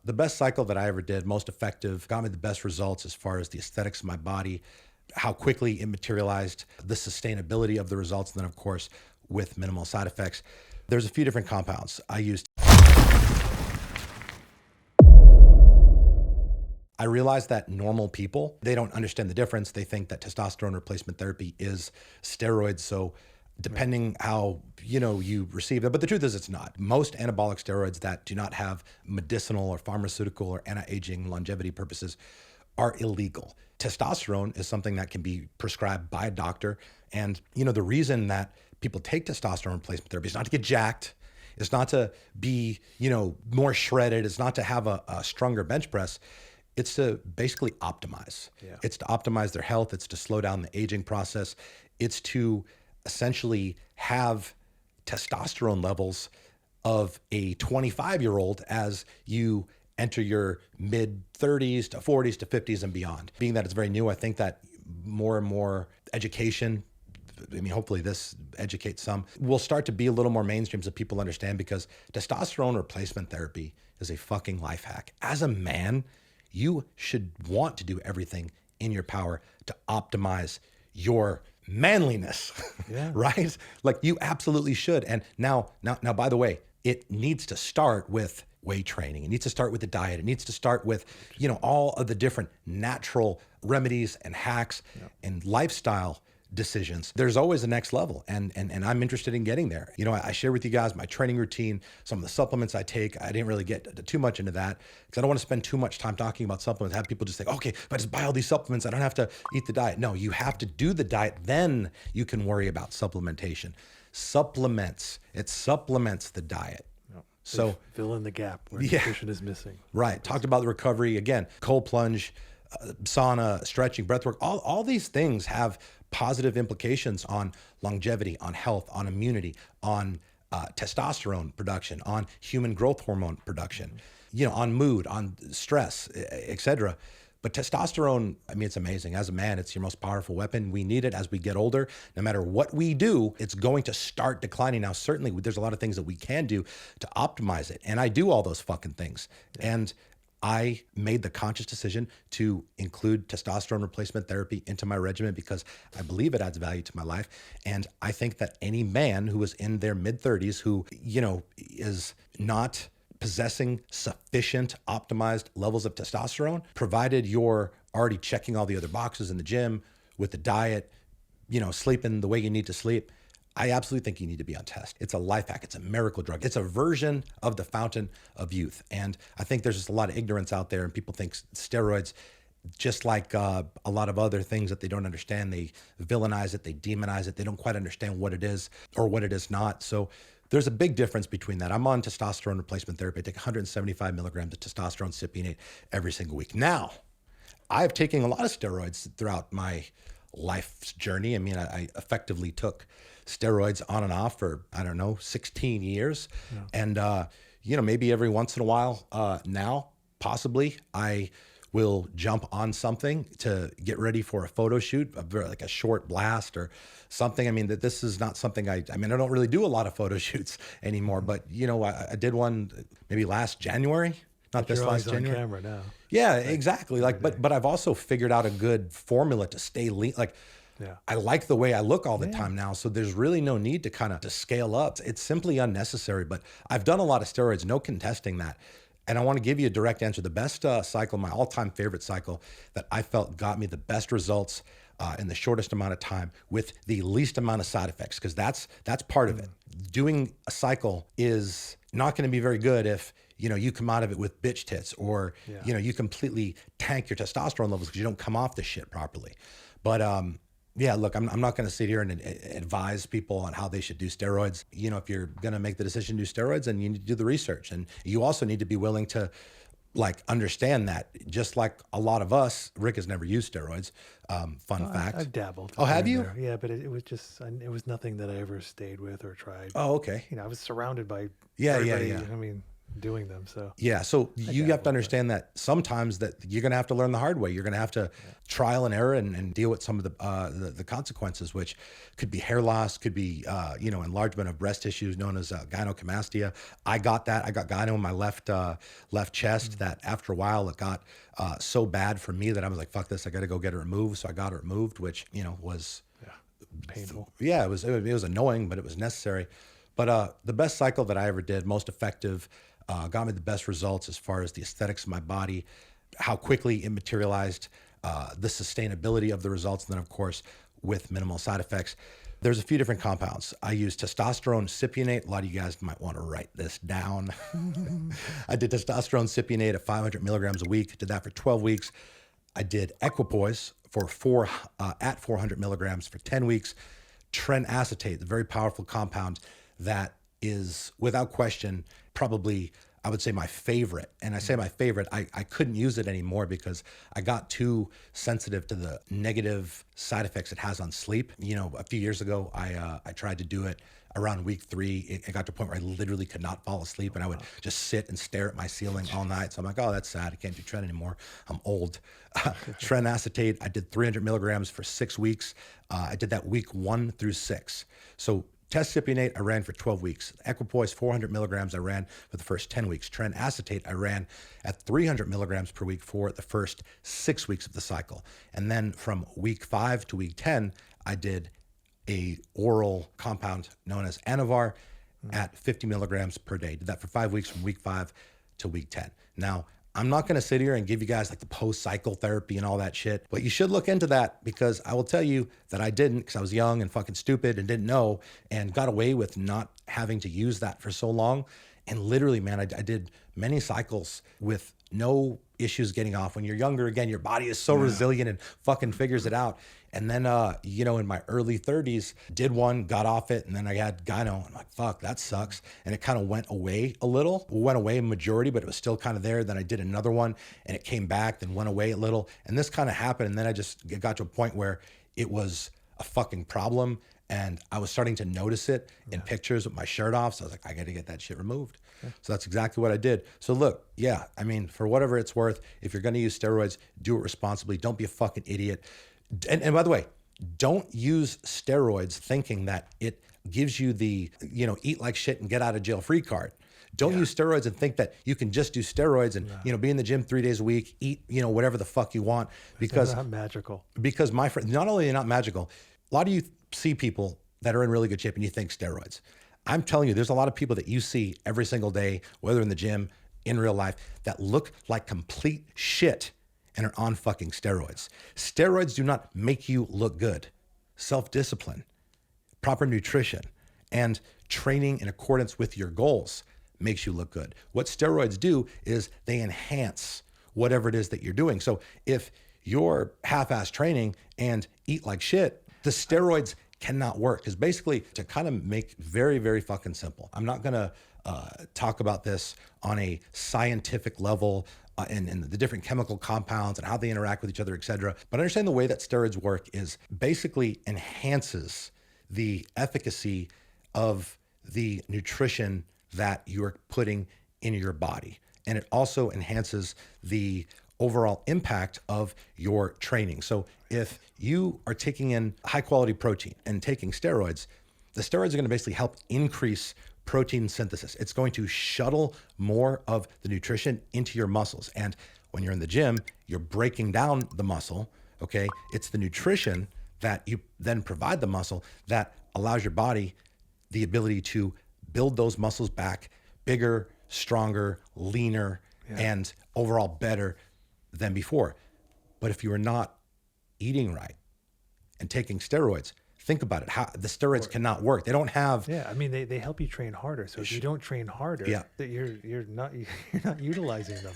The best cycle that I ever did, most effective, got me the best results as far as the aesthetics of my body, how quickly it materialized, the sustainability of the results, and then, of course, with minimal side effects. There's a few different compounds. I realized that normal people, they don't understand the difference. They think that testosterone replacement therapy is steroids. So depending how, you receive it, but the truth is it's not. Most anabolic steroids that do not have medicinal or pharmaceutical or anti-aging longevity purposes are illegal. Testosterone is something that can be prescribed by a doctor. And, the reason that people take testosterone replacement therapy is not to get jacked. It's not to be, more shredded. It's not to have a stronger bench press. It's to basically optimize. Yeah. It's to optimize their health. It's to slow down the aging process. It's to essentially have testosterone levels of a 25-year-old as you enter your mid 30s to 40s to 50s and beyond. Being that it's very new, I think that more and more education, hopefully this educates some, will start to be a little more mainstream so people understand, because testosterone replacement therapy is a fucking life hack. As a man, you should want to do everything in your power to optimize your manliness, right? Like you absolutely should. And now, by the way, it needs to start with weight training. It needs to start with the diet. It needs to start with, all of the different natural remedies and hacks and lifestyle decisions. There's always a next level. And I'm interested in getting there. I share with you guys my training routine, some of the supplements I take. I didn't really get too much into that because I don't want to spend too much time talking about supplements. Have people just think, okay, if I just buy all these supplements, I don't have to eat the diet. No, you have to do the diet. Then you can worry about supplementation. It supplements the diet. So fill in the gap where nutrition is missing. Right. Talked about the recovery again, cold plunge, sauna, stretching, breath work. All these things have positive implications on longevity, on health, on immunity, on testosterone production, on human growth hormone production, on mood, on stress, etc. But testosterone, it's amazing. As a man, it's your most powerful weapon. We need it as we get older. No matter what we do, it's going to start declining. Now, certainly, there's a lot of things that we can do to optimize it. And I do all those fucking things. Yeah. And I made the conscious decision to include testosterone replacement therapy into my regimen because I believe it adds value to my life. And I think that any man who is in their mid-30s who, is not possessing sufficient optimized levels of testosterone, provided you're already checking all the other boxes in the gym with the diet, sleeping the way you need to sleep, I absolutely think you need to be on test. It's a life hack. It's a miracle drug. It's a version of the fountain of youth. And I think there's just a lot of ignorance out there, and people think steroids, just like a lot of other things that they don't understand, they villainize it, they demonize it. They don't quite understand what it is or what it is not. So there's a big difference between that. I'm on testosterone replacement therapy. I take 175 milligrams of testosterone cypionate every single week. Now, I've taken a lot of steroids throughout my life's journey. I effectively took steroids on and off for, 16 years. Yeah. And, maybe every once in a while now, possibly, I will jump on something to get ready for a photo shoot, like a short blast or something. That this is not something I don't really do a lot of photo shoots anymore, but I did one maybe last January, not this last January. On camera now. Yeah, exactly. But I've also figured out a good formula to stay lean. I like the way I look all the time now. So there's really no need to scale up. It's simply unnecessary, but I've done a lot of steroids, no contesting that. And I want to give you a direct answer. The best cycle, my all-time favorite cycle that I felt got me the best results in the shortest amount of time with the least amount of side effects, because that's part of it. Doing a cycle is not going to be very good if you come out of it with bitch tits or you completely tank your testosterone levels because you don't come off the shit properly. But look, I'm not going to sit here and advise people on how they should do steroids. If you're going to make the decision to do steroids, then you need to do the research. And you also need to be willing to understand that, just like a lot of us, Rick has never used steroids. Fun fact. I've dabbled. Oh, have you? There. Yeah, but it was just, it was nothing that I ever stayed with or tried. Oh, okay. I was surrounded by Yeah. doing them. So Yeah. So you have to understand that sometimes that you're going to have to learn the hard way. You're going to have to trial and error and deal with some of the consequences, which could be hair loss, could be, enlargement of breast tissues known as gynecomastia. I got that. I got gyno in my left chest that after a while it got so bad for me that I was like, fuck this. I got to go get it removed. So I got it removed, which, was painful. yeah, it was annoying, but it was necessary. But the best cycle that I ever did, most effective, got me the best results as far as the aesthetics of my body, how quickly it materialized, the sustainability of the results, and then of course with minimal side effects. There's a few different compounds. I use testosterone cypionate. A lot of you guys might want to write this down. I did testosterone cypionate at 500 milligrams a week. Did that for 12 weeks. I did equipoise at 400 milligrams for 10 weeks. Tren acetate, the very powerful compound that is without question probably, I would say, my favorite. And I say my favorite, I couldn't use it anymore because I got too sensitive to the negative side effects it has on sleep. A few years ago, I tried to do it around week 3. It got to a point where I literally could not fall asleep, and I would just sit and stare at my ceiling all night. So I'm like, oh, that's sad. I can't do tren anymore. I'm old. Tren acetate, I did 300 milligrams for 6 weeks. I did that week 1 through 6. So test cypionate, I ran for 12 weeks. Equipoise, 400 milligrams, I ran for the first 10 weeks. Tren acetate, I ran at 300 milligrams per week for the first 6 weeks of the cycle. And then from week 5 to week 10, I did a oral compound known as Anavar at 50 milligrams per day. Did that for 5 weeks from week 5 to week 10. Now, I'm not going to sit here and give you guys like the post-cycle therapy and all that shit, but you should look into that, because I will tell you that I didn't, because I was young and fucking stupid and didn't know, and got away with not having to use that for so long. And literally, man, I did many cycles with no issues getting off. When you're younger, again, your body is so resilient and fucking figures it out. And then, in my early 30s, did one, got off it, and then I had gyno. I'm like, fuck, that sucks. And it kind of went away a little. It went away in majority, but it was still kind of there. Then I did another one, and it came back, then went away a little. And this kind of happened, and then it got to a point where it was a fucking problem, and I was starting to notice it in pictures with my shirt off. So I was like, I got to get that shit removed. So that's exactly what I did. So look, for whatever it's worth, if you're going to use steroids, do it responsibly. Don't be a fucking idiot. And by the way, don't use steroids thinking that it gives you the, eat like shit and get out of jail free card. Don't use steroids and think that you can just do steroids and, be in the gym 3 days a week, eat, whatever the fuck you want, because they're not magical. Because my friend, not only are they not magical, a lot of you see people that are in really good shape and you think steroids. I'm telling you, there's a lot of people that you see every single day, whether in the gym, in real life, that look like complete shit and are on fucking steroids. Steroids do not make you look good. Self-discipline, proper nutrition, and training in accordance with your goals makes you look good. What steroids do is they enhance whatever it is that you're doing. So if you're half-ass training and eat like shit, the steroids cannot work. Because basically, to kind of make very, very fucking simple, I'm not going to talk about this on a scientific level and the different chemical compounds and how they interact with each other, et cetera. But understand the way that steroids work is basically enhances the efficacy of the nutrition that you're putting in your body. And it also enhances the overall impact of your training. So if you are taking in high quality protein and taking steroids, the steroids are going to basically help increase protein synthesis. It's going to shuttle more of the nutrition into your muscles. And when you're in the gym, you're breaking down the muscle, okay? It's the nutrition that you then provide the muscle that allows your body the ability to build those muscles back bigger, stronger, leaner, and overall better than before. But if you are not eating right and taking steroids, think about it. How the steroids cannot work. They don't have. Yeah, I mean they help you train harder. So if you don't train harder, that you're not utilizing them.